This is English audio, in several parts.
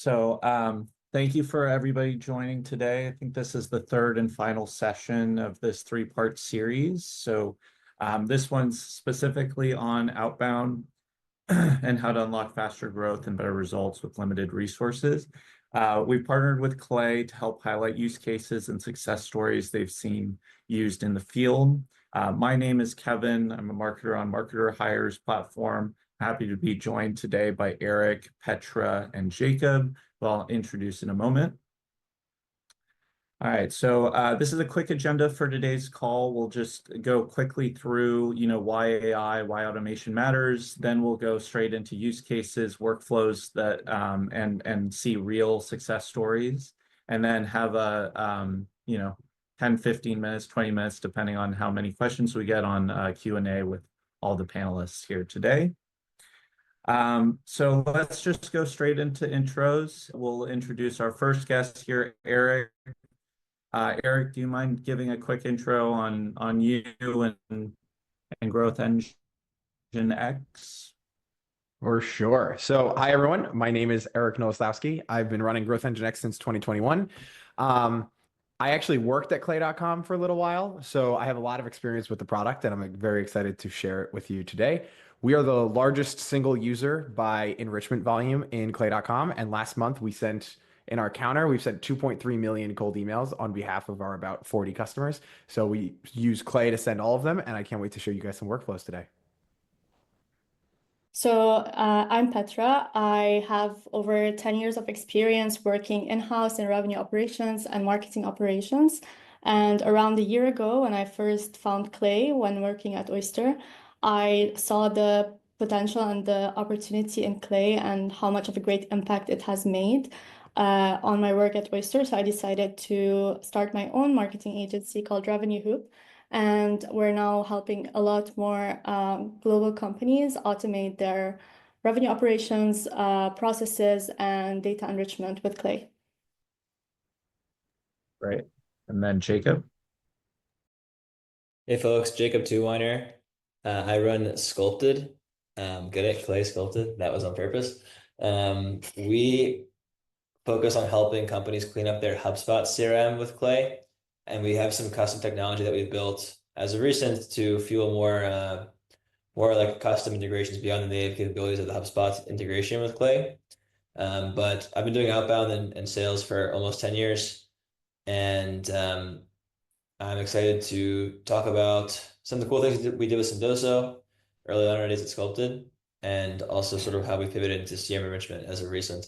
Thank you for everybody joining today. I think this is the third and final session of this three-part series. This one's specifically on Outbound and how to unlock faster growth and better results with limited resources. We've partnered with Clay to help highlight use cases and success stories they've seen used in the field. My name is Kevin. I'm a marketer on MarketerHire's platform. Happy to be joined today by Eric, Petra, and Jacob, who I'll introduce in a moment. All right, this is a quick agenda for today's call. We'll just go quickly through, why AI, why automation matters. Then we'll go straight into use cases, workflows that and see real success stories, and then have a 10, 15 minutes, 20 minutes, depending on how many questions we get on Q&A with all the panelists here today. So let's just go straight into intros. We'll introduce our first guest here, Eric. Eric, do you mind giving a quick intro on you and Growth Engine X? For sure. So hi, everyone. My name is Eric Nowoslawski. I've been running Growth Engine X since 2021. I actually worked at Clay.com for a little while, so I have a lot of experience with the product, and I'm very excited to share it with you today. We are the largest single user by enrichment volume in Clay.com, and last month we've sent 2.3 million cold emails on behalf of our about 40 customers. So we use Clay to send all of them, and I can't wait to show you guys some workflows today. So I'm Petra. I have over 10 years of experience working in-house in revenue operations and marketing operations. And around a year ago, when I first found Clay when working at Oyster, I saw the potential and the opportunity in Clay and how much of a great impact it has made on my work at Oyster. So I decided to start my own marketing agency called Revenue Hoop. And we're now helping a lot more global companies automate their revenue operations, processes, and data enrichment with Clay. Great. And then Jacob. Hey folks, Jacob Tuwiner. I run Sculpted. Good at Clay Sculpted. That was on purpose. We focus on helping companies clean up their HubSpot CRM with Clay. And we have some custom technology that we've built as of recent to fuel more like custom integrations beyond the native capabilities of the HubSpot integration with Clay. But I've been doing outbound and sales for almost 10 years. And I'm excited to talk about some of the cool things that we did with Sendoso early on in our days at Sculpted, and also sort of how we pivoted into CRM enrichment as of recent.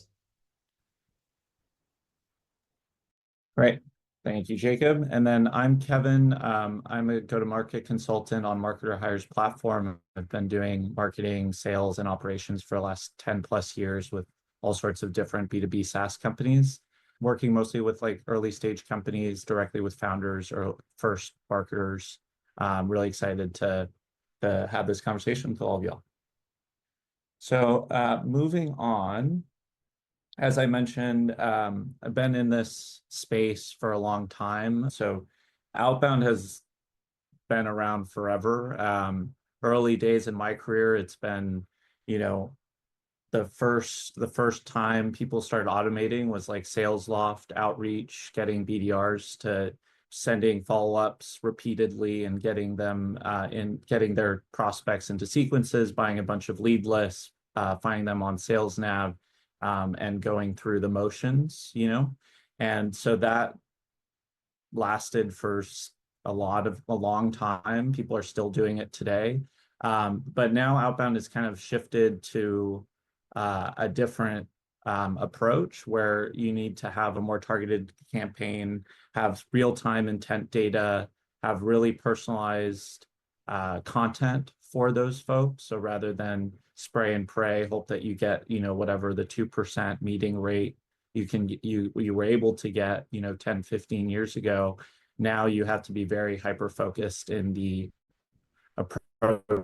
Great. Thank you, Jacob. And then I'm Kevin. I'm a go-to-market consultant on MarketerHire's platform. I've been doing marketing, sales, and operations for the last 10 plus years with all sorts of different B2B SaaS companies, working mostly with like early stage companies, directly with founders or first marketers. I'm really excited to have this conversation with all of y'all. So moving on. As I mentioned, I've been in this space for a long time. So Outbound has been around forever. Early days in my career, it's been, the first time people started automating was like Salesloft outreach, getting BDRs to sending follow-ups repeatedly and getting them getting their prospects into sequences, buying a bunch of lead lists, finding them on SalesNav. And going through the motions, and so that lasted for a long time. People are still doing it today. But now Outbound has kind of shifted to a different approach where you need to have a more targeted campaign, have real-time intent data, have really personalized content for those folks. So rather than spray and pray, hope that you get, whatever the 2% meeting rate you were able to get, 10, 15 years ago, now you have to be very hyper-focused in the approach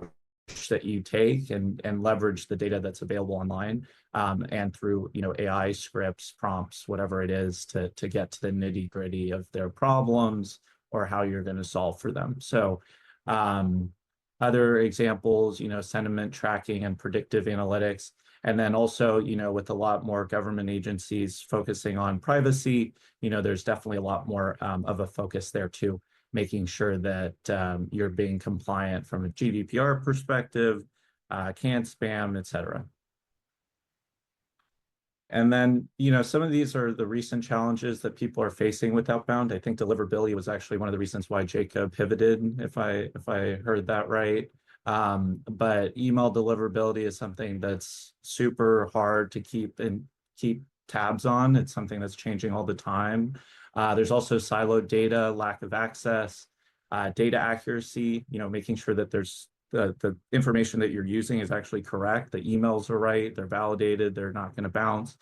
that you take and leverage the data that's available online and through, AI scripts, prompts, whatever it is to get to the nitty-gritty of their problems or how you're going to solve for them. So other examples, sentiment tracking and predictive analytics. And then also, with a lot more government agencies focusing on privacy, there's definitely a lot more of a focus there too, making sure that you're being compliant from a GDPR perspective, can't spam, et cetera. And then, some of these are the recent challenges that people are facing with Outbound. I think deliverability was actually one of the reasons why Jacob pivoted, if I heard that right. But email deliverability is something that's super hard to keep tabs on. It's something that's changing all the time. There's also siloed data, lack of access, data accuracy, making sure that there's the information that you're using is actually correct. The emails are right, they're validated, they're not going to bounce.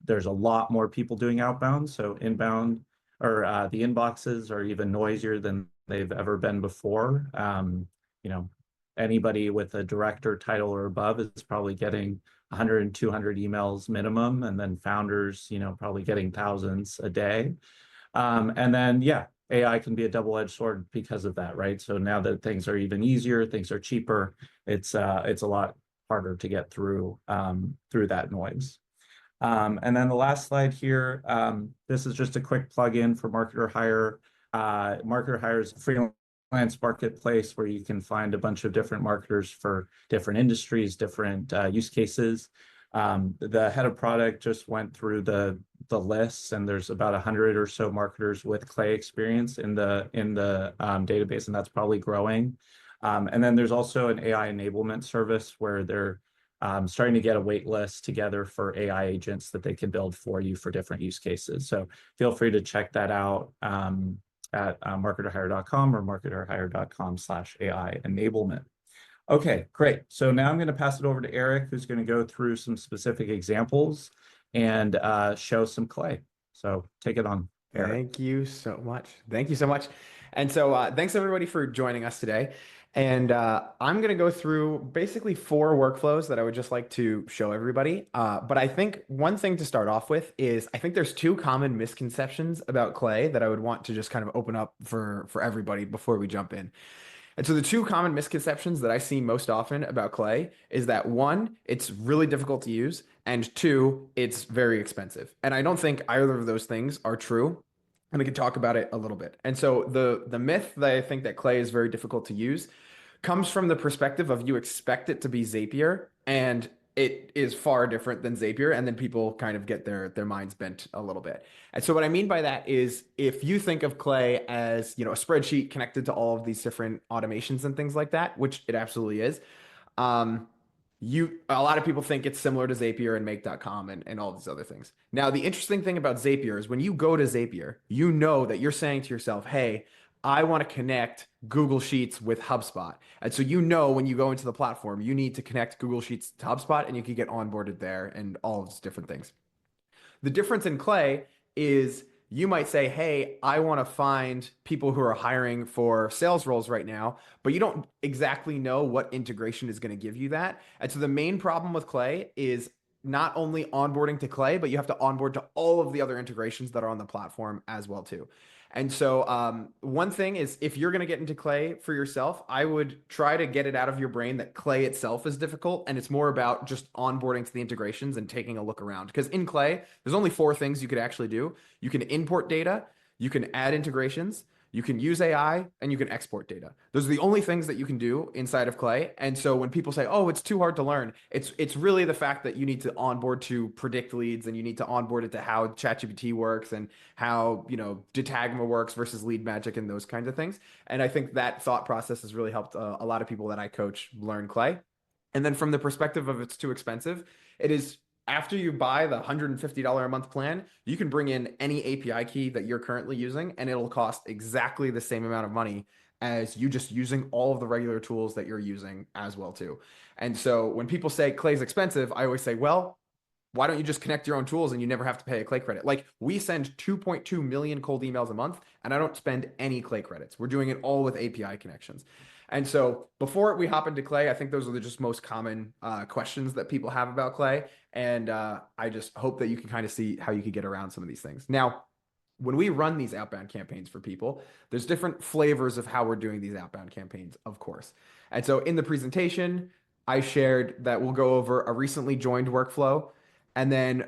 There's a lot more people doing outbound, so inbound or the inboxes are even noisier than they've ever been before. Anybody with a director title or above is probably getting 100 and 200 emails minimum, and then founders, probably getting thousands a day. And then, yeah, AI can be a double-edged sword because of that, right? So now that things are even easier, things are cheaper, it's a lot harder to get through that noise. And then the last slide here, this is just a quick plug-in for Marketer Hire. Marketer Hire is a freelance marketplace where you can find a bunch of different marketers for different industries, different use cases. The head of product just went through the lists, and there's about 100 or so marketers with Clay experience in the database, and that's probably growing. And then there's also an AI enablement service where they're starting to get a wait list together for AI agents that they can build for you for different use cases. So feel free to check that out at MarketerHire.com or MarketerHire.com/AI enablement. Okay, great. So now I'm going to pass it over to Eric, who's going to go through some specific examples and show some Clay. So take it on, Eric. Thank you so much. Thank you so much. And so thanks everybody for joining us today. And I'm going to go through basically 4 workflows that I would just like to show everybody. But I think one thing to start off with is I think there's 2 common misconceptions about Clay that I would want to just kind of open up for everybody before we jump in. And so the 2 common misconceptions that I see most often about Clay is that 1, it's really difficult to use, and 2, it's very expensive. And I don't think either of those things are true. And we can talk about it a little bit. And so the myth that I think that Clay is very difficult to use comes from the perspective of you expect it to be Zapier, and it is far different than Zapier, and then people kind of get their minds bent a little bit. And so what I mean by that is if you think of Clay as, a spreadsheet connected to all of these different automations and things like that, which it absolutely is, a lot of people think it's similar to Zapier and Make.com and all these other things. Now, the interesting thing about Zapier is when you go to Zapier, you know that you're saying to yourself, hey, I want to connect Google Sheets with HubSpot. And so when you go into the platform, you need to connect Google Sheets to HubSpot, and you can get onboarded there and all of these different things. The difference in Clay is you might say, hey, I want to find people who are hiring for sales roles right now, but you don't exactly know what integration is going to give you that. And so the main problem with Clay is not only onboarding to Clay, but you have to onboard to all of the other integrations that are on the platform as well too. And so one thing is if you're going to get into Clay for yourself, I would try to get it out of your brain that Clay itself is difficult, and it's more about just onboarding to the integrations and taking a look around. Because in Clay, there's only 4 things you could actually do. You can import data, you can add integrations, you can use AI, and you can export data. Those are the only things that you can do inside of Clay. And so when people say, oh, it's too hard to learn, it's really the fact that you need to onboard to predict leads, and you need to onboard it to how ChatGPT works and how, Detagma works versus Lead Magic and those kinds of things. And I think that thought process has really helped a lot of people that I coach learn Clay. And then from the perspective of it's too expensive, it is after you buy the $150 a month plan, you can bring in any API key that you're currently using, and it'll cost exactly the same amount of money as you just using all of the regular tools that you're using as well too. And so when people say Clay's expensive, I always say, well, why don't you just connect your own tools and you never have to pay a Clay credit? Like we send 2.2 million cold emails a month, and I don't spend any Clay credits. We're doing it all with API connections. And so before we hop into Clay, I think those are the just most common questions that people have about Clay. And I just hope that you can kind of see how you could get around some of these things. Now, when we run these outbound campaigns for people, there's different flavors of how we're doing these outbound campaigns, of course. And so in the presentation, I shared that we'll go over a recently joined workflow. And then,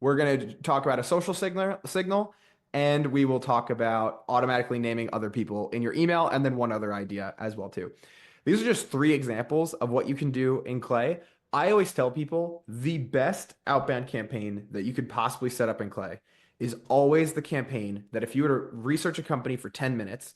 we're going to talk about a social signal, and we will talk about automatically naming other people in your email, and then one other idea as well too. These are just 3 examples of what you can do in Clay. I always tell people the best outbound campaign that you could possibly set up in Clay is always the campaign that if you were to research a company for 10 minutes,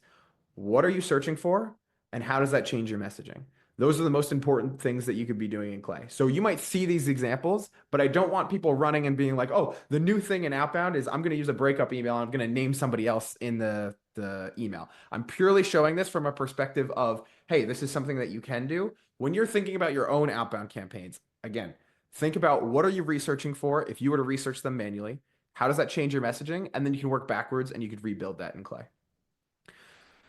what are you searching for? And how does that change your messaging? Those are the most important things that you could be doing in Clay. So you might see these examples, but I don't want people running and being like, oh, the new thing in Outbound is I'm going to use a breakup email. And I'm going to name somebody else in the email. I'm purely showing this from a perspective of, hey, this is something that you can do. When you're thinking about your own outbound campaigns, again, think about what are you researching for if you were to research them manually? How does that change your messaging? And then you can work backwards and you could rebuild that in Clay.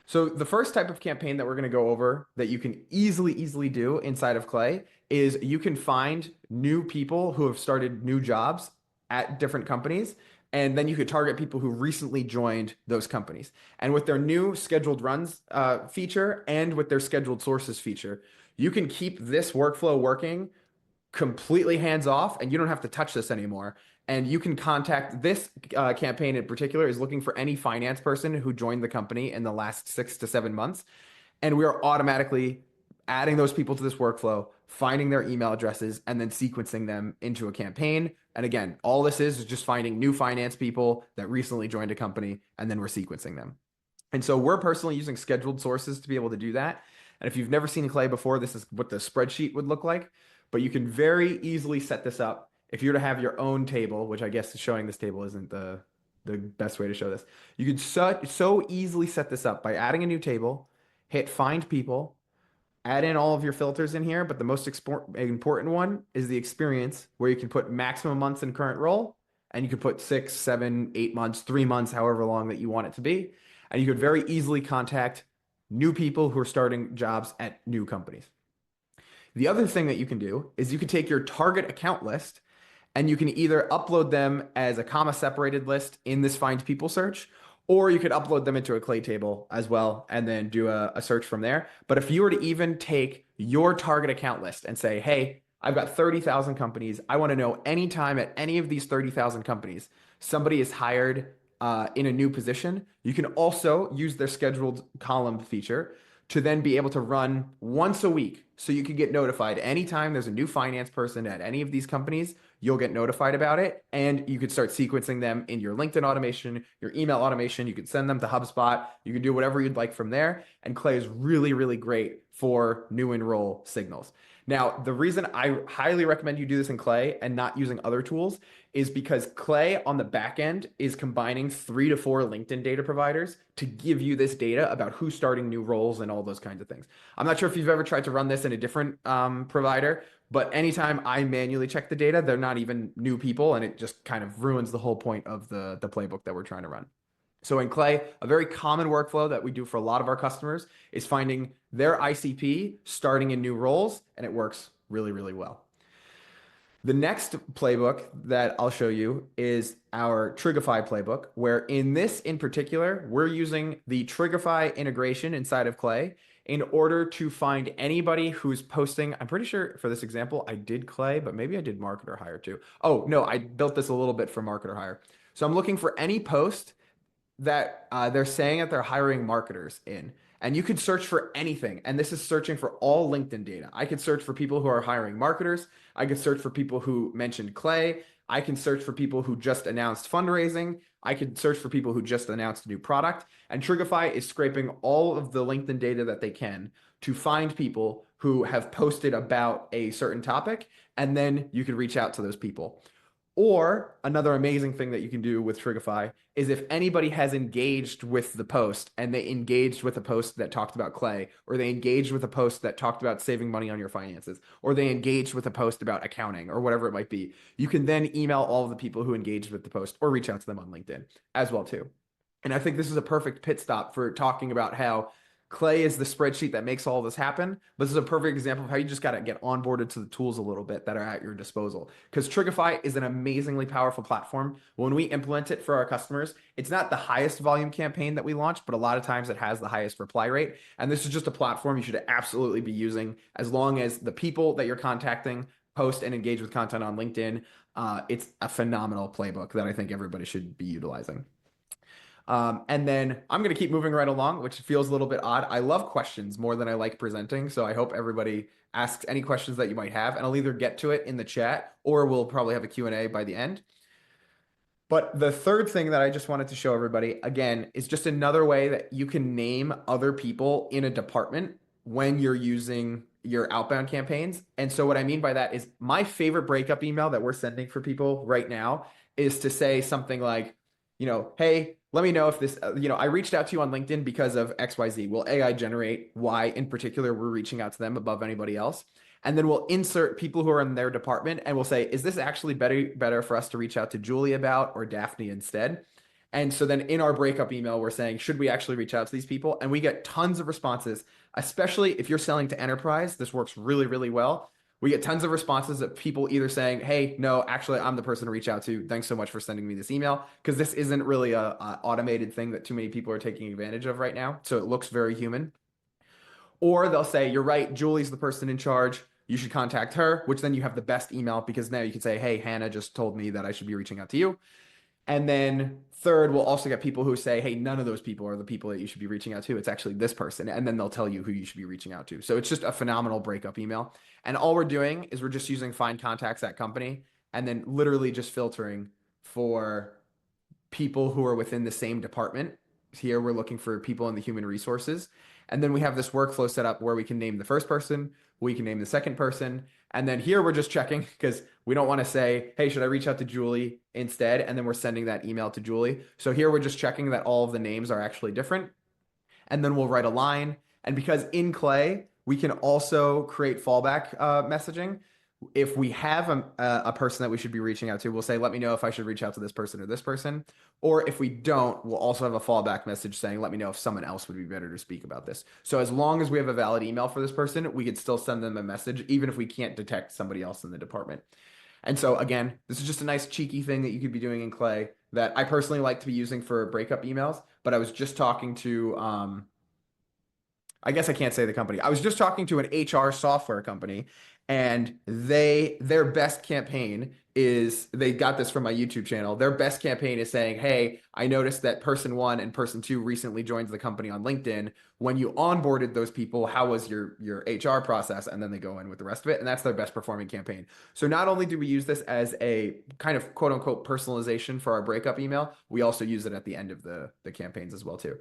So the first type of campaign that we're going to go over that you can easily do inside of Clay is you can find new people who have started new jobs at different companies, and then you could target people who recently joined those companies. And with their new scheduled runs feature and with their scheduled sources feature, you can keep this workflow working completely hands off, and you don't have to touch this anymore. And you can contact this campaign in particular is looking for any finance person who joined the company in the last 6 to 7 months. And we are automatically adding those people to this workflow, finding their email addresses, and then sequencing them into a campaign. And again, all this is just finding new finance people that recently joined a company, and then we're sequencing them. And so we're personally using scheduled sources to be able to do that. And if you've never seen Clay before, this is what the spreadsheet would look like. But you can very easily set this up. If you were to have your own table, which I guess showing this table isn't the best way to show this. You could so easily set this up by adding a new table, hit find people, add in all of your filters in here. But the most important one is the experience, where you can put maximum months in current role, and you could put 6, 7, 8 months, 3 months, however long that you want it to be. And you could very easily contact new people who are starting jobs at new companies. The other thing that you can do is you can take your target account list, and you can either upload them as a comma separated list in this find people search, or you could upload them into a Clay table as well and then do a search from there. But if you were to even take your target account list and say, hey, I've got 30,000 companies. I want to know anytime at any of these 30,000 companies, somebody is hired in a new position, you can also use their scheduled column feature to then be able to run once a week. So you can get notified anytime there's a new finance person at any of these companies, you'll get notified about it. And you could start sequencing them in your LinkedIn automation, your email automation. You could send them to HubSpot. You can do whatever you'd like from there. And Clay is really great for new enroll signals. Now, the reason I highly recommend you do this in Clay and not using other tools is because Clay on the back end is combining 3 to 4 LinkedIn data providers to give you this data about who's starting new roles and all those kinds of things. I'm not sure if you've ever tried to run this in a different provider, but anytime I manually check the data, they're not even new people, and it just kind of ruins the whole point of the playbook that we're trying to run. So in Clay, a very common workflow that we do for a lot of our customers is finding their ICP starting in new roles, and it works really well. The next playbook that I'll show you is our Trigify playbook, where in this in particular, we're using the Trigify integration inside of Clay in order to find anybody who's posting. I'm pretty sure for this example, I did Clay, but maybe I did MarketerHire too. Oh, no, I built this a little bit for MarketerHire. So I'm looking for any post that they're saying that they're hiring marketers in. And you could search for anything. And this is searching for all LinkedIn data. I could search for people who are hiring marketers. I could search for people who mentioned Clay. I can search for people who just announced fundraising. I could search for people who just announced a new product. And Trigify is scraping all of the LinkedIn data that they can to find people who have posted about a certain topic. And then you can reach out to those people. Or another amazing thing that you can do with Trigify is if anybody has engaged with the post and they engaged with a post that talked about Clay, or they engaged with a post that talked about saving money on your finances, or they engaged with a post about accounting or whatever it might be, you can then email all of the people who engaged with the post or reach out to them on LinkedIn as well too. And I think this is a perfect pit stop for talking about how Clay is the spreadsheet that makes all this happen. But this is a perfect example of how you just got to get onboarded to the tools a little bit that are at your disposal. Because Trigify is an amazingly powerful platform. When we implement it for our customers, it's not the highest volume campaign that we launch, but a lot of times it has the highest reply rate. And this is just a platform you should absolutely be using as long as the people that you're contacting post and engage with content on LinkedIn. It's a phenomenal playbook that I think everybody should be utilizing. And then I'm going to keep moving right along, which feels a little bit odd. I love questions more than I like presenting. So I hope everybody asks any questions that you might have, and I'll either get to it in the chat or we'll probably have a Q&A by the end. But the third thing that I just wanted to show everybody, again, is just another way that you can name other people in a department when you're using your outbound campaigns. And so what I mean by that is my favorite breakup email that we're sending for people right now is to say something like, hey, let me know if this, I reached out to you on LinkedIn because of XYZ. Will AI generate why in particular we're reaching out to them above anybody else? And then we'll insert people who are in their department and we'll say, is this actually better for us to reach out to Julie about or Daphne instead? And so then in our breakup email, we're saying, should we actually reach out to these people? And we get tons of responses, especially if you're selling to enterprise. This works really, really well. We get tons of responses of people either saying, hey, no, actually, I'm the person to reach out to. Thanks so much for sending me this email. Because this isn't really a automated thing that too many people are taking advantage of right now. So it looks very human. Or they'll say, you're right, Julie's the person in charge. You should contact her, which then you have the best email because now you can say, hey, Hannah just told me that I should be reaching out to you. And then third, we'll also get people who say, hey, none of those people are the people that you should be reaching out to. It's actually this person. And then they'll tell you who you should be reaching out to. So it's just a phenomenal breakup email. And all we're doing is we're just using find contacts at company and then literally just filtering for people who are within the same department. Here, we're looking for people in the human resources. And then we have this workflow set up where we can name the first person, we can name the second person. And then here we're just checking because we don't want to say, hey, should I reach out to Julie instead? And then we're sending that email to Julie. So here we're just checking that all of the names are actually different. And then we'll write a line. And because in Clay, we can also create fallback messaging. If we have a person that we should be reaching out to, we'll say, let me know if I should reach out to this person or this person. Or if we don't, we'll also have a fallback message saying, let me know if someone else would be better to speak about this. So as long as we have a valid email for this person, we could still send them a message, even if we can't detect somebody else in the department. And so again, this is just a nice cheeky thing that you could be doing in Clay that I personally like to be using for breakup emails. But I was just talking to, I guess I can't say the company. I was just talking to an HR software company, and their best campaign is, they got this from my YouTube channel. Their best campaign is saying, hey, I noticed that person 1 and person 2 recently joined the company on LinkedIn. When you onboarded those people, how was your HR process? And then they go in with the rest of it. And that's their best performing campaign. So not only do we use this as a kind of quote unquote personalization for our breakup email, we also use it at the end of the campaigns as well too.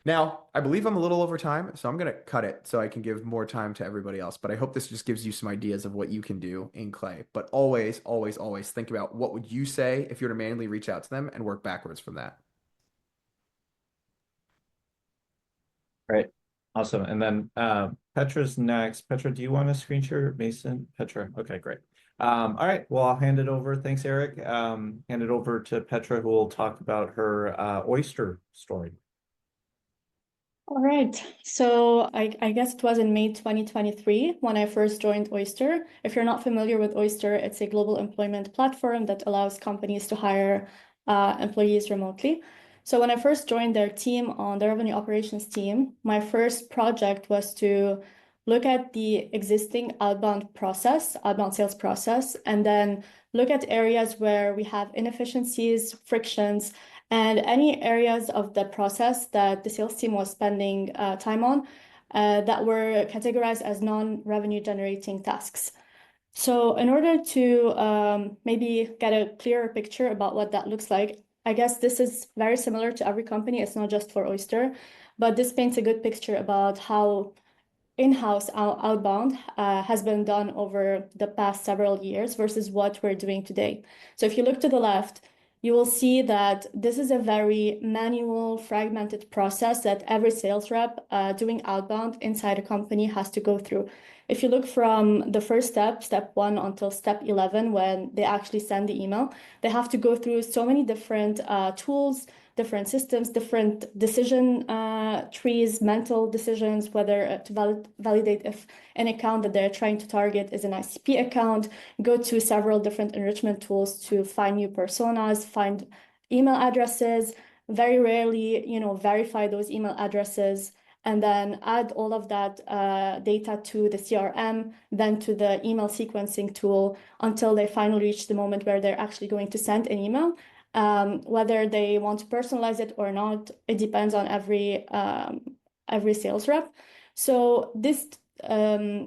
Now, I believe I'm a little over time, so I'm going to cut it so I can give more time to everybody else. But I hope this just gives you some ideas of what you can do in Clay. But always, always, always think about what would you say if you were to manually reach out to them and work backwards from that. Right. Awesome. And then Petra's next. Petra, do you want to screen share Mason? Petra. Okay, great. All right. Well, I'll hand it over. Thanks, Eric. Hand it over to Petra, who will talk about her oyster story. All right. So I guess it was in May 2023 when I first joined Oyster. If you're not familiar with Oyster, it's a global employment platform that allows companies to hire employees remotely. So when I first joined their team on the revenue operations team, my first project was to look at the existing outbound sales process, and then look at areas where we have inefficiencies, frictions, and any areas of the process that the sales team was spending time on that were categorized as non-revenue generating tasks. So in order to maybe get a clearer picture about what that looks like, I guess this is very similar to every company. It's not just for Oyster, but this paints a good picture about how in-house outbound has been done over the past several years versus what we're doing today. So if you look to the left, you will see that this is a very manual, fragmented process that every sales rep doing outbound inside a company has to go through. If you look from the first step, step 1, until step 11, when they actually send the email, they have to go through so many different tools, different systems, different decision trees, mental decisions, whether to validate if an account that they're trying to target is an ICP account, go to several different enrichment tools to find new personas, find email addresses, very rarely, verify those email addresses, and then add all of that data to the CRM, then to the email sequencing tool until they finally reach the moment where they're actually going to send an email. Whether they want to personalize it or not, it depends on every sales rep. So this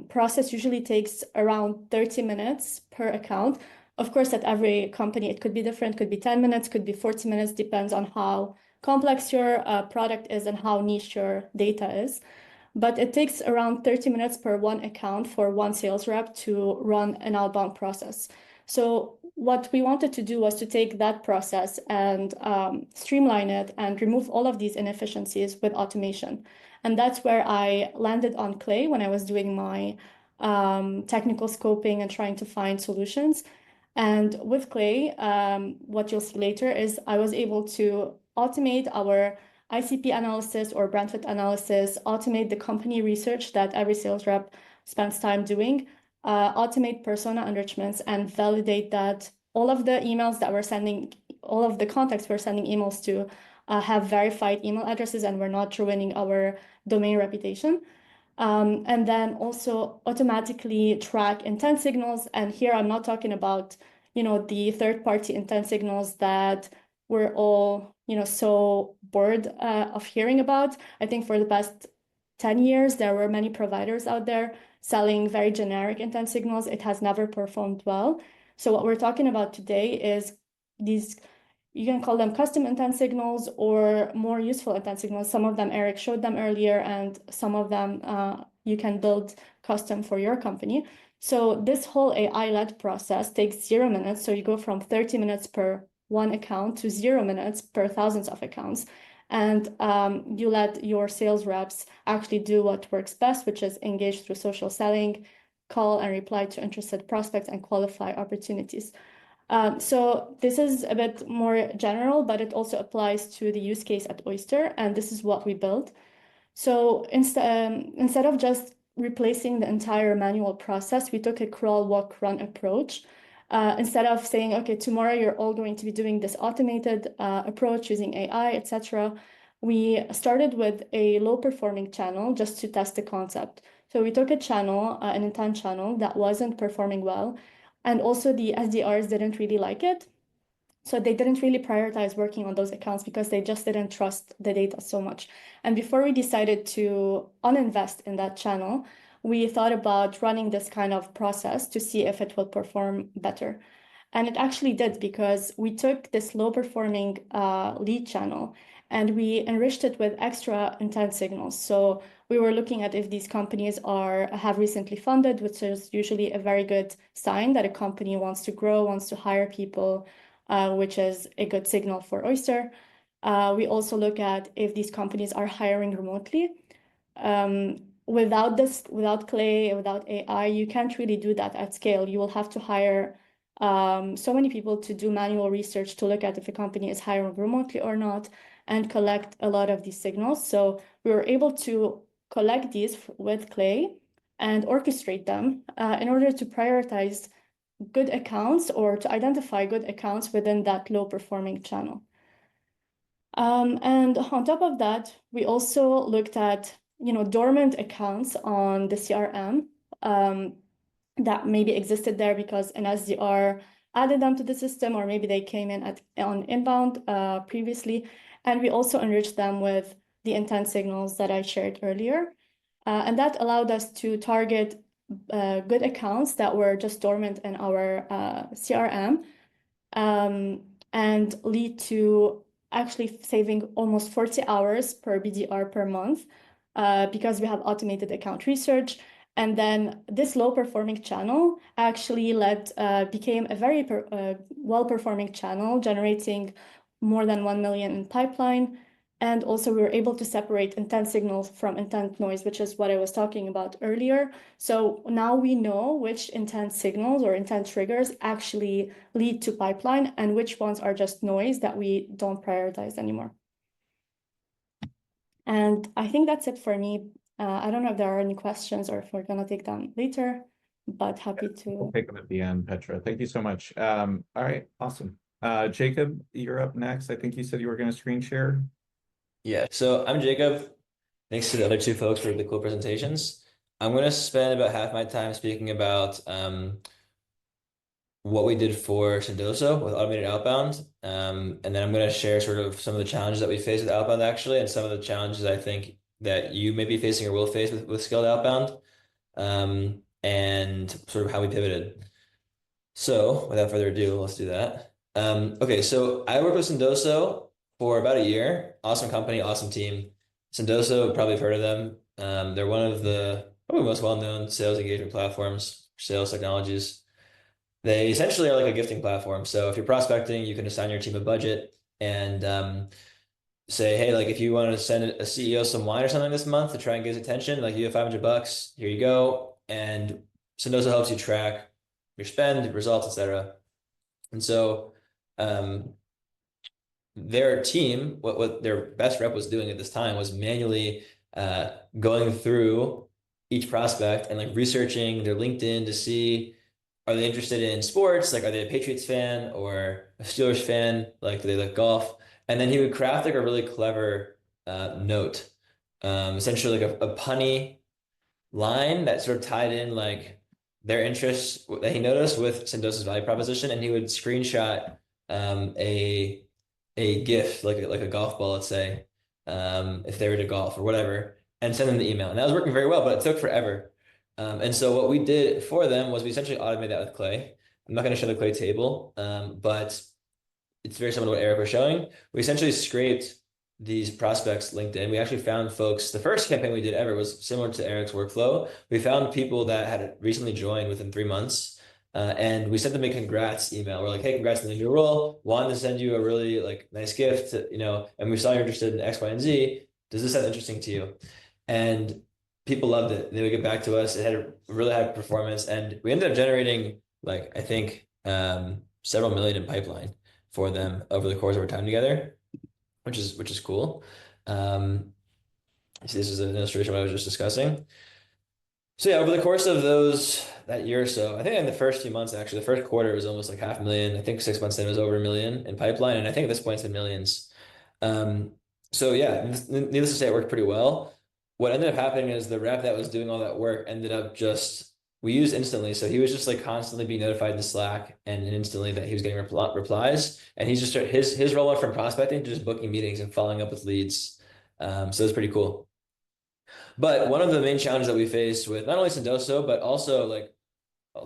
process usually takes around 30 minutes per account. Of course, at every company, it could be different, could be 10 minutes, could be 40 minutes, depends on how complex your product is and how niche your data is. But it takes around 30 minutes per one account for one sales rep to run an outbound process. So what we wanted to do was to take that process and streamline it and remove all of these inefficiencies with automation. And that's where I landed on Clay when I was doing my technical scoping and trying to find solutions. And with Clay, what you'll see later is I was able to automate our ICP analysis or brand fit analysis, automate the company research that every sales rep spends time doing, automate persona enrichments, and validate that all of the emails that we're sending, all of the contacts we're sending emails to have verified email addresses and we're not ruining our domain reputation. And then also automatically track intent signals. And here I'm not talking about, the third-party intent signals that we're all, so bored of hearing about. I think for the past 10 years, there were many providers out there selling very generic intent signals. It has never performed well. So what we're talking about today is these, you can call them custom intent signals or more useful intent signals. Some of them Eric showed them earlier, and some of them you can build custom for your company. So this whole AI-led process takes 0 minutes. So you go from 30 minutes per one account to 0 minutes per thousands of accounts. And you let your sales reps actually do what works best, which is engage through social selling, call and reply to interested prospects, and qualify opportunities. So this is a bit more general, but it also applies to the use case at Oyster, and this is what we built. So instead of just replacing the entire manual process, we took a crawl, walk, run approach. Instead of saying, okay, tomorrow you're all going to be doing this automated approach using AI, etc., we started with a low-performing channel just to test the concept. So we took a channel, an intent channel that wasn't performing well, and also the SDRs didn't really like it. So they didn't really prioritize working on those accounts because they just didn't trust the data so much. And before we decided to uninvest in that channel, we thought about running this kind of process to see if it will perform better. And it actually did, because we took this low-performing lead channel and we enriched it with extra intent signals. So we were looking at if these companies have recently funded, which is usually a very good sign that a company wants to grow, wants to hire people, which is a good signal for Oyster. We also look at if these companies are hiring remotely. Without Clay, without AI, you can't really do that at scale. You will have to hire so many people to do manual research to look at if a company is hiring remotely or not, and collect a lot of these signals. So we were able to collect these with Clay and orchestrate them in order to prioritize good accounts or to identify good accounts within that low-performing channel. And on top of that, we also looked at dormant accounts on the CRM that maybe existed there because an SDR added them to the system, or maybe they came in on inbound previously. And we also enriched them with the intent signals that I shared earlier. And that allowed us to target good accounts that were just dormant in our CRM and lead to actually saving almost 40 hours per BDR per month because we have automated account research. And then this low-performing channel actually became a very well-performing channel, generating more than 1 million in pipeline. And also we were able to separate intent signals from intent noise, which is what I was talking about earlier. So now we know which intent signals or intent triggers actually lead to pipeline and which ones are just noise that we don't prioritize anymore. And I think that's it for me. I don't know if there are any questions or if we're going to take them later, but happy to. We'll take them at the end, Petra. Thank you so much. All right, awesome. Jacob, you're up next. I think you said you were going to screen share. Yeah, so I'm Jacob. Thanks to the other two folks for the cool presentations. I'm going to spend about half my time speaking about what we did for Sendoso with automated outbound. And then I'm going to share sort of some of the challenges that we faced with outbound actually, and some of the challenges I think that you may be facing or will face with scaled outbound, and sort of how we pivoted. So without further ado, let's do that. Okay, so I worked with Sendoso for about a year. Awesome company, awesome team. Sendoso, probably have heard of them. They're one of the probably most well-known sales engagement platforms, sales technologies. They essentially are like a gifting platform. So if you're prospecting, you can assign your team a budget and say, hey, like if you want to send a CEO some wine or something this month to try and get his attention, like you have $500, here you go. And Sendoso helps you track your spend, results, etc. And so their team, what their best rep was doing at this time was manually going through each prospect and like researching their LinkedIn to see, are they interested in sports? Like, are they a Patriots fan or a Steelers fan? Like, do they like golf? And then he would craft like a really clever note, essentially like a punny line that sort of tied in like their interests that he noticed with Sendoso's value proposition, and he would screenshot a GIF like a golf ball, let's say, if they were to golf or whatever, and send them the email. And that was working very well, but it took forever. And so what we did for them was we essentially automated that with Clay. I'm not going to show the Clay table, but it's very similar to what Eric was showing. We essentially scraped these prospects LinkedIn. We actually found folks, the first campaign we did ever was similar to Eric's workflow. We found people that had recently joined within 3 months, and we sent them a congrats email. We're like, hey, congrats on the new role. Wanted to send you a really like nice gift, and we saw you're interested in X, Y, and Z. Does this sound interesting to you? And people loved it. They would get back to us. It had a really high performance, and we ended up generating like I think several million in pipeline for them over the course of our time together, which is cool. So this is an illustration of what I was just discussing. So yeah, over the course of that year or so, I think in the first few months, actually, the first quarter was almost like 500,000. I think 6 months in it was over 1 million in pipeline, and I think at this point it's in millions. So yeah, needless to say, it worked pretty well. What ended up happening is the rep that was doing all that work ended up we used instantly. So he was just like constantly being notified in Slack and instantly that he was getting replies. And he's just his role went from prospecting to just booking meetings and following up with leads. So it's pretty cool. But one of the main challenges that we faced with not only Sendoso, but also like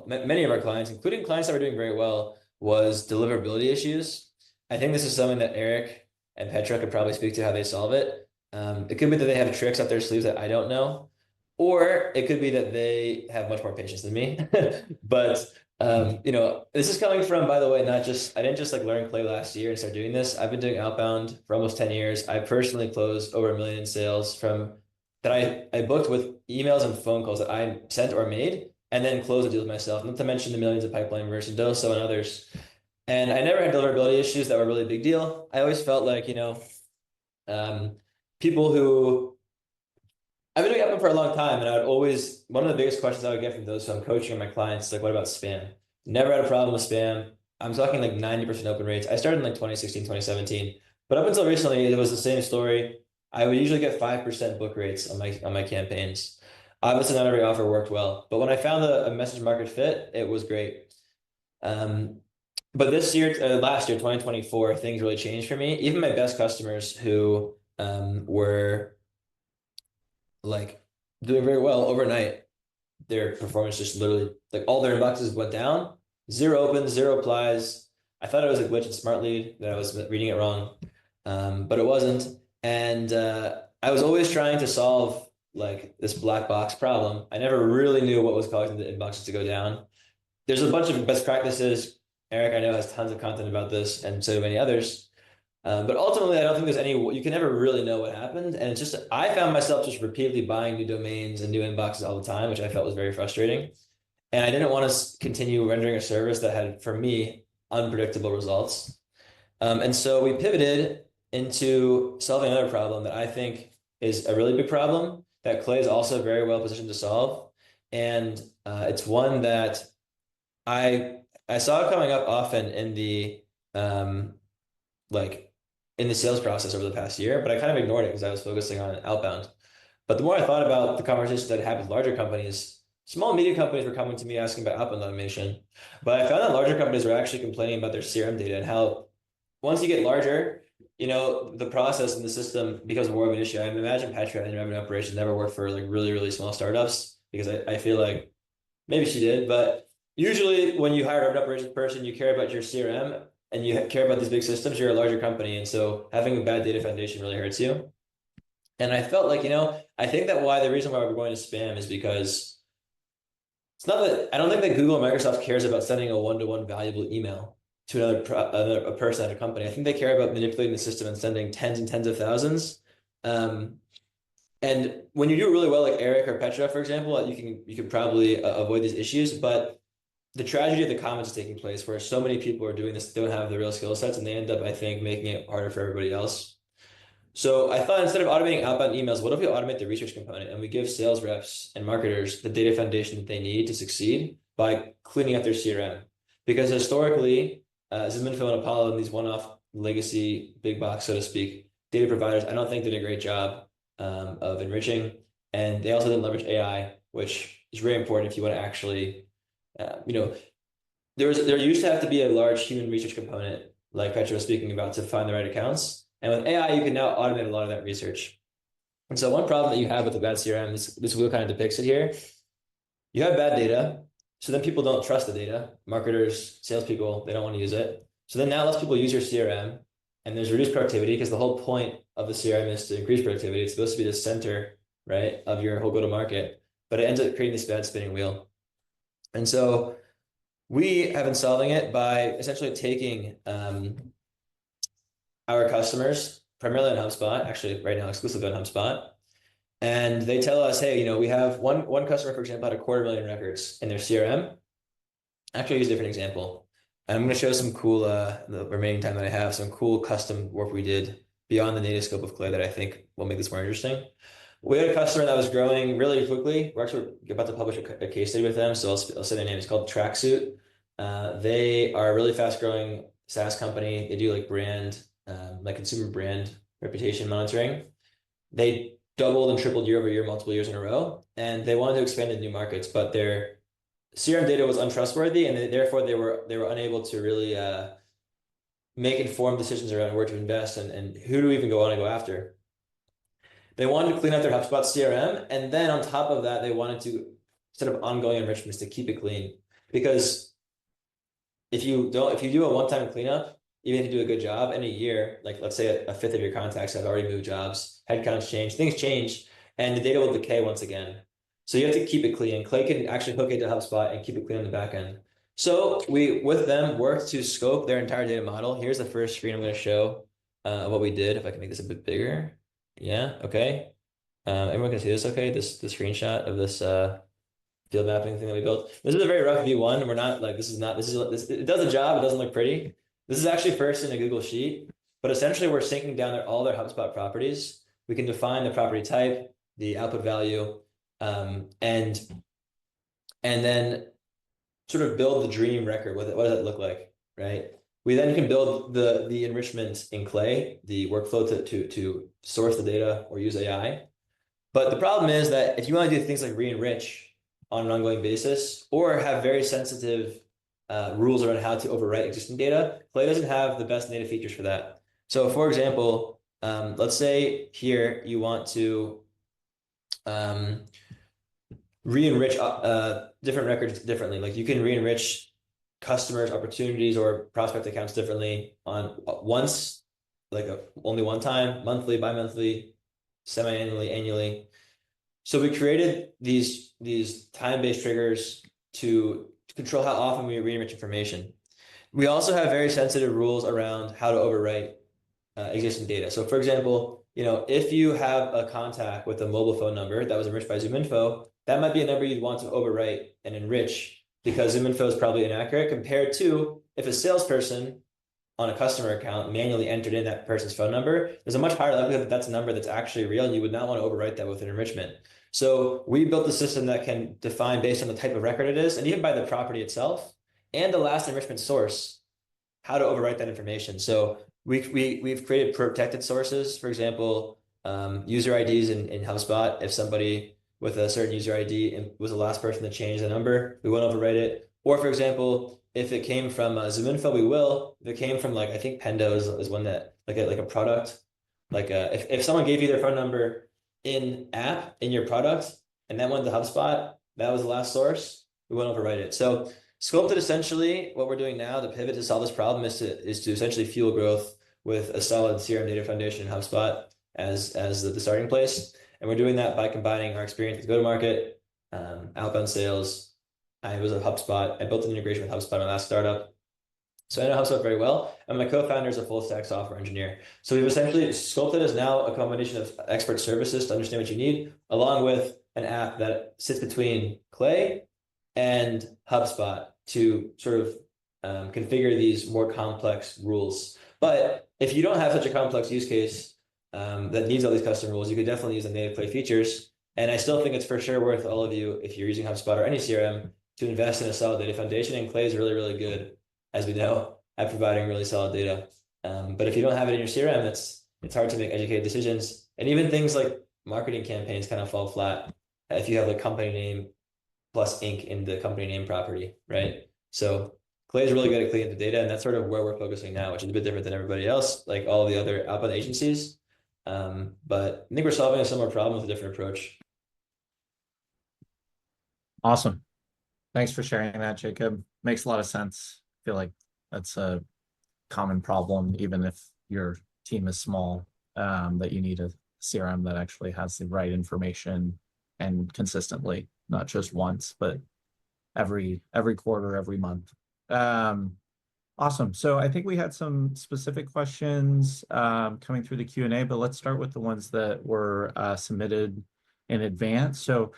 many of our clients, including clients that were doing very well, was deliverability issues. I think this is something that Eric and Petra could probably speak to how they solve it. It could be that they have tricks up their sleeves that I don't know. Or it could be that they have much more patience than me. But this is coming from, by the way, I didn't just like learn Clay last year and start doing this. I've been doing outbound for almost 10 years. I personally closed over 1 million in sales that I booked with emails and phone calls that I sent or made, and then closed the deals myself, not to mention the millions of pipeline versus Doso and others. And I never had deliverability issues that were really a big deal. I always felt like, people who I've been doing outbound for a long time, and one of the biggest questions I would get from those who I'm coaching my clients is like, what about spam? Never had a problem with spam. I'm talking like 90% open rates. I started in like 2016, 2017, but up until recently, it was the same story. I would usually get 5% book rates on my campaigns. Obviously, not every offer worked well, but when I found a message market fit, it was great. But last year, 2024, things really changed for me. Even my best customers who were like doing very well overnight, their performance just literally like all their inboxes went down, 0 opens, 0 applies. I thought it was a glitch in Smart Lead, that I was reading it wrong, but it wasn't. And I was always trying to solve like this black box problem. I never really knew what was causing the inboxes to go down. There's a bunch of best practices. Eric, I know, has tons of content about this, and so many others. But ultimately, I don't think there's any, you can never really know what happened. And it's just, I found myself just repeatedly buying new domains and new inboxes all the time, which I felt was very frustrating. And I didn't want to continue rendering a service that had, for me, unpredictable results. And so we pivoted into solving another problem that I think is a really big problem that Clay is also very well positioned to solve. And it's one that I saw coming up often in the like in the sales process over the past year, but I kind of ignored it because I was focusing on outbound. But the more I thought about the conversations that I had with larger companies, small and medium companies were coming to me asking about outbound automation. But I found that larger companies were actually complaining about their CRM data and how once you get larger, the process and the system becomes more of an issue. I imagine Petra and revenue operations never worked for like really, really small startups because I feel like maybe she did, but usually when you hire a revenue operations person, you care about your CRM and you care about these big systems, you're a larger company. And so having a bad data foundation really hurts you. And I felt like, I think that the reason why we're going to spam is because it's not that, I don't think that Google or Microsoft cares about sending a one-to-one valuable email to another person at a company. I think they care about manipulating the system and sending tens and tens of thousands. And when you do it really well, like Eric or Petra, for example, you can probably avoid these issues. But the tragedy of the comments is taking place where so many people are doing this, don't have the real skill sets, and they end up, I think, making it harder for everybody else. So I thought instead of automating outbound emails, what if we automate the research component and we give sales reps and marketers the data foundation that they need to succeed by cleaning up their CRM? Because historically, ZoomInfo and Apollo and these one-off legacy big box, so to speak, data providers, I don't think did a great job of enriching. And they also didn't leverage AI, which is very important if you want to actually there used to have to be a large human research component, like Petra was speaking about, to find the right accounts. And with AI, you can now automate a lot of that research. And so one problem that you have with the bad CRM, this wheel kind of depicts it here. You have bad data, so then people don't trust the data. Marketers, salespeople, they don't want to use it. So then now less people use your CRM, and there's reduced productivity because the whole point of the CRM is to increase productivity. It's supposed to be the center, right, of your whole go-to-market, but it ends up creating this bad spinning wheel. And so we have been solving it by essentially taking our customers, primarily on HubSpot, actually right now exclusively on HubSpot, and they tell us, hey, we have one customer, for example, had 250,000 records in their CRM. Actually, I'll use a different example. And I'm going to show some cool, the remaining time that I have, some cool custom work we did beyond the native scope of Clay that I think will make this more interesting. We had a customer that was growing really quickly. We're actually about to publish a case study with them, so I'll say their name. It's called Tracksuit. They are a really fast-growing SaaS company. They do like brand, like consumer brand reputation monitoring. They doubled and tripled year over year, multiple years in a row, and they wanted to expand into new markets, but their CRM data was untrustworthy, and therefore they were unable to really make informed decisions around where to invest and who to even go on and go after. They wanted to clean up their HubSpot CRM, and then on top of that, they wanted to set up ongoing enrichments to keep it clean. Because if you do a one-time cleanup, even if you do a good job in a year, like let's say a fifth of your contacts have already moved jobs, headcounts change, things change, and the data will decay once again. So you have to keep it clean. Clay can actually hook into HubSpot and keep it clean on the back end. So we, with them, worked to scope their entire data model. Here's the first screen I'm going to show what we did. If I can make this a bit bigger. Yeah, okay. Everyone can see this, okay? The screenshot of this field mapping thing that we built. This is a very rough V1. We're not like, it does a job. It doesn't look pretty. This is actually first in a Google Sheet, but essentially we're syncing down all their HubSpot properties. We can define the property type, the output value, and then sort of build the dream record. What does that look like, right? We then can build the enrichment in Clay, the workflow to source the data or use AI. But the problem is that if you want to do things like re-enrich on an ongoing basis or have very sensitive rules around how to overwrite existing data, Clay doesn't have the best native features for that. So for example, let's say here you want to re-enrich different records differently. Like you can re-enrich customers, opportunities, or prospect accounts differently on once, like only one time, monthly, bi-monthly, semi-annually, annually. So we created these time-based triggers to control how often we re-enrich information. We also have very sensitive rules around how to overwrite existing data. So for example, if you have a contact with a mobile phone number that was enriched by ZoomInfo, that might be a number you'd want to overwrite and enrich because ZoomInfo is probably inaccurate compared to if a salesperson on a customer account manually entered in that person's phone number, there's a much higher likelihood that that's a number that's actually real, and you would not want to overwrite that with an enrichment. So we built a system that can define based on the type of record it is, and even by the property itself, and the last enrichment source, how to overwrite that information. So we've created protected sources, for example, user IDs in HubSpot. If somebody with a certain user ID was the last person to change the number, we won't overwrite it. Or for example, if it came from ZoomInfo, we will. If it came from I think Pendo is one that like a product. If someone gave you their phone number in app in your product and that went to HubSpot, that was the last source, we won't overwrite it. So Sculpted, essentially, what we're doing now to pivot to solve this problem is to essentially fuel growth with a solid CRM data foundation in HubSpot as the starting place. And we're doing that by combining our experience with go-to-market, outbound sales. I was at HubSpot. I built an integration with HubSpot, my last startup. So I know HubSpot very well. And my co-founder is a full stack software engineer. So we've essentially, Sculpted is now a combination of expert services to understand what you need, along with an app that sits between Clay and HubSpot to sort of configure these more complex rules. But if you don't have such a complex use case that needs all these custom rules, you could definitely use the native Clay features. And I still think it's for sure worth all of you, if you're using HubSpot or any CRM, to invest in a solid data foundation. And Clay is really, really good, as we know, at providing really solid data. But if you don't have it in your CRM, it's hard to make educated decisions. And even things like marketing campaigns kind of fall flat if you have a company name plus Inc. in the company name property, right? So Clay is really good at cleaning the data, and that's sort of where we're focusing now, which is a bit different than everybody else, like all the other outbound agencies. But I think we're solving a similar problem with a different approach. Awesome. Thanks for sharing that, Jacob. Makes a lot of sense. I feel like that's a common problem, even if your team is small, that you need a CRM that actually has the right information and consistently, not just once, but every quarter, every month. Awesome. So I think we had some specific questions coming through the Q&A, but let's start with the ones that were submitted in advance. So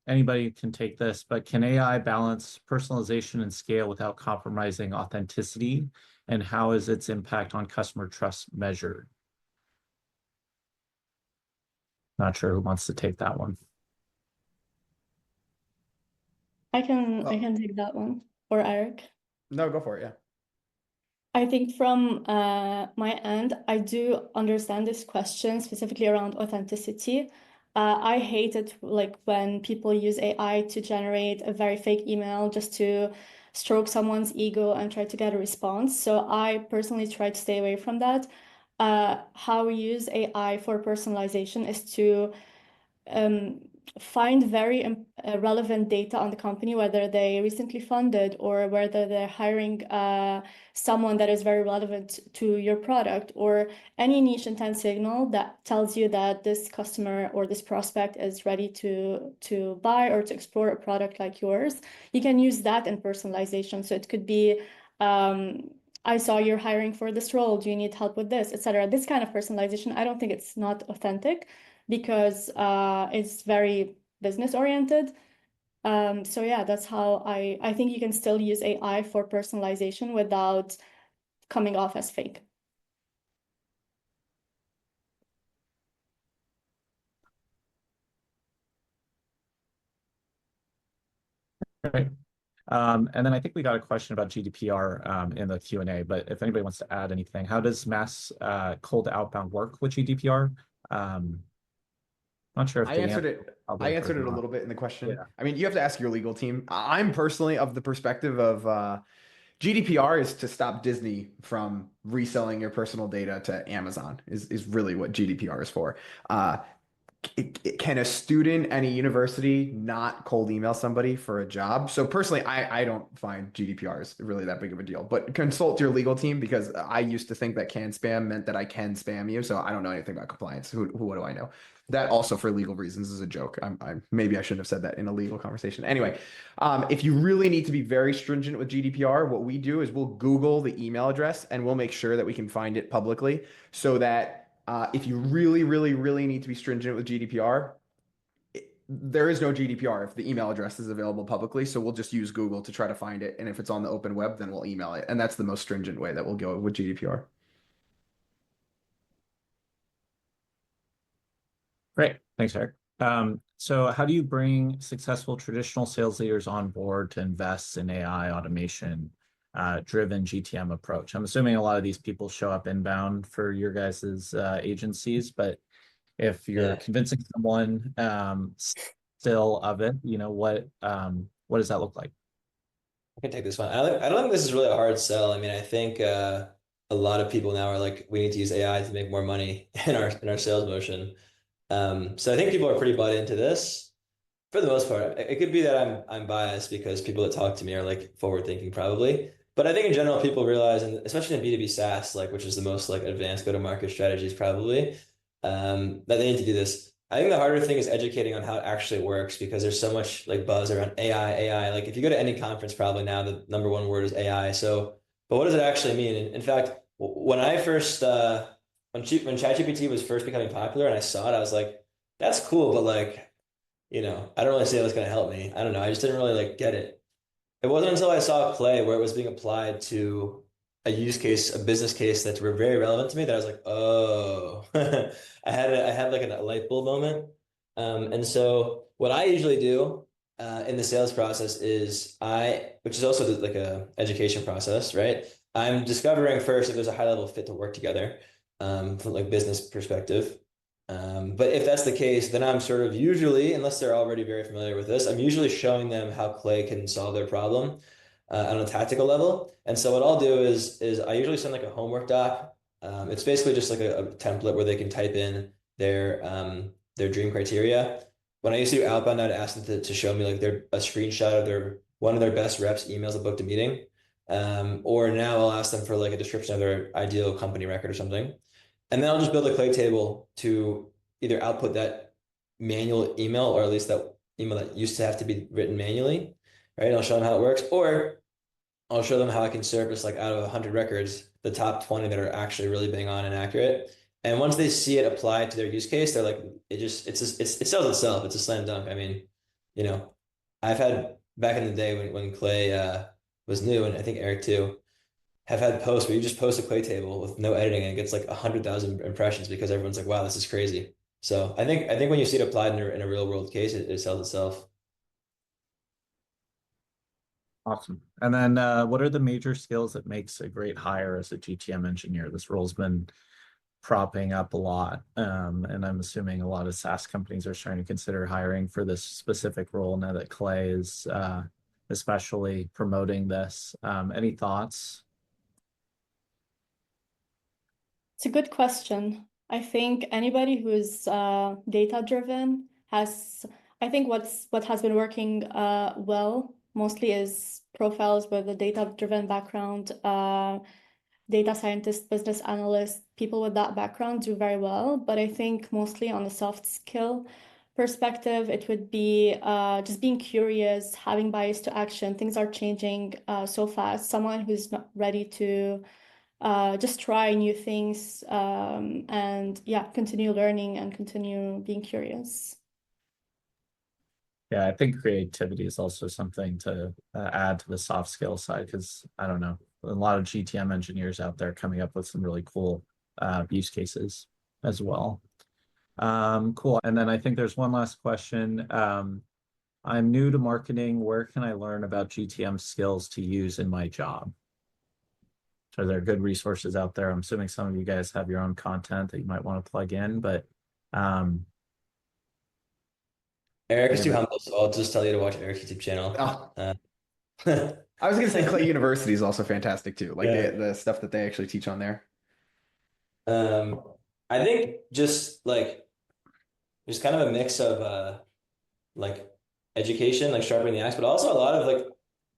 anybody can take this, but can AI balance personalization and scale without compromising authenticity? And how is its impact on customer trust measured? Not sure who wants to take that one. I can take that one, or Eric. No, go for it. Yeah. I think from my end, I do understand this question specifically around authenticity. I hate it when people use AI to generate a very fake email just to stroke someone's ego and try to get a response. So I personally try to stay away from that. How we use AI for personalization is to find very relevant data on the company, whether they recently funded or whether they're hiring someone that is very relevant to your product, or any niche intent signal that tells you that this customer or this prospect is ready to buy or to explore a product like yours. You can use that in personalization. So it could be, I saw you're hiring for this role. Do you need help with this, etc.? This kind of personalization, I don't think it's not authentic, because it's very business oriented. So yeah, that's how I think you can still use AI for personalization without coming off as fake. Right. And then I think we got a question about GDPR in the Q&A, but if anybody wants to add anything, how does mass cold outbound work with GDPR? Not sure if I answered it a little bit in the question. Yeah. I mean, you have to ask your legal team. I'm personally of the perspective of GDPR is to stop Disney from reselling your personal data to Amazon is really what GDPR is for. can a student at a university not cold email somebody for a job? So personally, I don't find GDPR is really that big of a deal, but consult your legal team, because I used to think that can spam meant that I can spam you. So I don't know anything about compliance. What do I know? That also for legal reasons is a joke. Maybe I shouldn't have said that in a legal conversation. Anyway, if you really need to be very stringent with GDPR, what we do is we'll Google the email address and we'll make sure that we can find it publicly, so that if you really, really, really need to be stringent with GDPR, there is no GDPR if the email address is available publicly. So we'll just use Google to try to find it. And if it's on the open web, then we'll email it. And that's the most stringent way that we'll go with GDPR. Great. Thanks, Eric. So how do you bring successful traditional sales leaders on board to invest in AI automation driven GTM approach? I'm assuming a lot of these people show up inbound for your guys's agencies, but if you're convincing someone still of it, what does that look like? I can take this one. I don't think this is really a hard sell. I mean, I think a lot of people now are like, we need to use AI to make more money in our sales motion. So I think people are pretty bought into this for the most part. It could be that I'm biased because people that talk to me are like forward thinking probably. But I think in general, people realize, and especially in B2B SaaS, like which is the most like advanced go-to-market strategies probably, that they need to do this. I think the harder thing is educating on how it actually works, because there's so much like buzz around AI. Like if you go to any conference, probably now the number one word is AI. So, but what does it actually mean? In fact, when I first when ChatGPT was first becoming popular and I saw it, I was like, that's cool, but like, I don't really see how it's going to help me. I don't know. I just didn't really like get it. It wasn't until I saw Clay where it was being applied to a use case, a business case that's very relevant to me, that I was like, oh, I had like a light bulb moment. And so what I usually do in the sales process is which is also like a education process, right? I'm discovering first if there's a high level fit to work together from like business perspective. But if that's the case, then I'm sort of usually, unless they're already very familiar with this, I'm usually showing them how Clay can solve their problem on a tactical level. And so what I'll do is I usually send like a homework doc. It's basically just like a template where they can type in their dream criteria. When I used to do Outbound, I'd ask them to show me like a screenshot of one of their best reps emails that booked a meeting. Or now I'll ask them for like a description of their ideal company record or something. And then I'll just build a Clay table to either output that manual email, or at least that email that used to have to be written manually, right? I'll show them how it works, or I'll show them how I can surface like out of 100 records, the top 20 that are actually really bang on and accurate. And once they see it applied to their use case, they're like, it sells itself. It's a slam dunk. I mean, I've had back in the day when Clay was new, and I think Eric too, have had posts where you just post a Clay table with no editing and it gets like 100,000 impressions because everyone's like, wow, this is crazy. So I think when you see it applied in a real world case, it sells itself. Awesome. And then what are the major skills that makes a great hire as a GTM engineer? This role's been propping up a lot. And I'm assuming a lot of SaaS companies are starting to consider hiring for this specific role now that Clay is especially promoting this. Any thoughts? It's a good question. I think anybody who is data driven I think what has been working well mostly is profiles with a data driven background, data scientist, business analyst, people with that background do very well. But I think mostly on the soft skill perspective, it would be just being curious, having bias to action. Things are changing so fast. Someone who's not ready to just try new things and continue learning and continue being curious. Yeah, I think creativity is also something to add to the soft skill side, because I don't know, a lot of GTM engineers out there coming up with some really cool use cases as well. Cool. And then I think there's one last question. I'm new to marketing. Where can I learn about GTM skills to use in my job? So there are good resources out there. I'm assuming some of you guys have your own content that you might want to plug in, but Eric is too humble, so I'll just tell you to watch Eric's YouTube channel. I was going to say Clay University is also fantastic too. Like the stuff that they actually teach on there. I think just like there's kind of a mix of like education, like sharpening the axe, but also a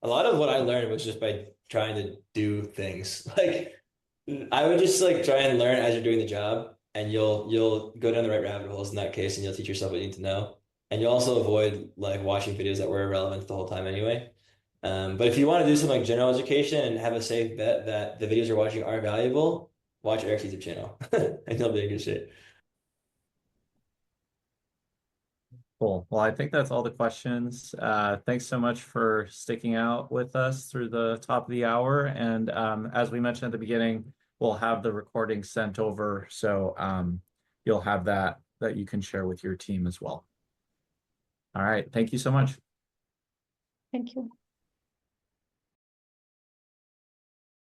lot of what I learned was just by trying to do things. Like I would just like try and learn as you're doing the job, and you'll go down the right rabbit holes in that case, and you'll teach yourself what you need to know. And you'll also avoid like watching videos that were irrelevant the whole time anyway. But if you want to do something like general education and have a safe bet that the videos you're watching are valuable, watch Eric's YouTube channel and you'll be in good shape. Cool. Well, I think that's all the questions. Thanks so much for sticking out with us through the top of the hour. And as we mentioned at the beginning, we'll have the recording sent over. So you'll have that you can share with your team as well. All right. Thank you so much. Thank you.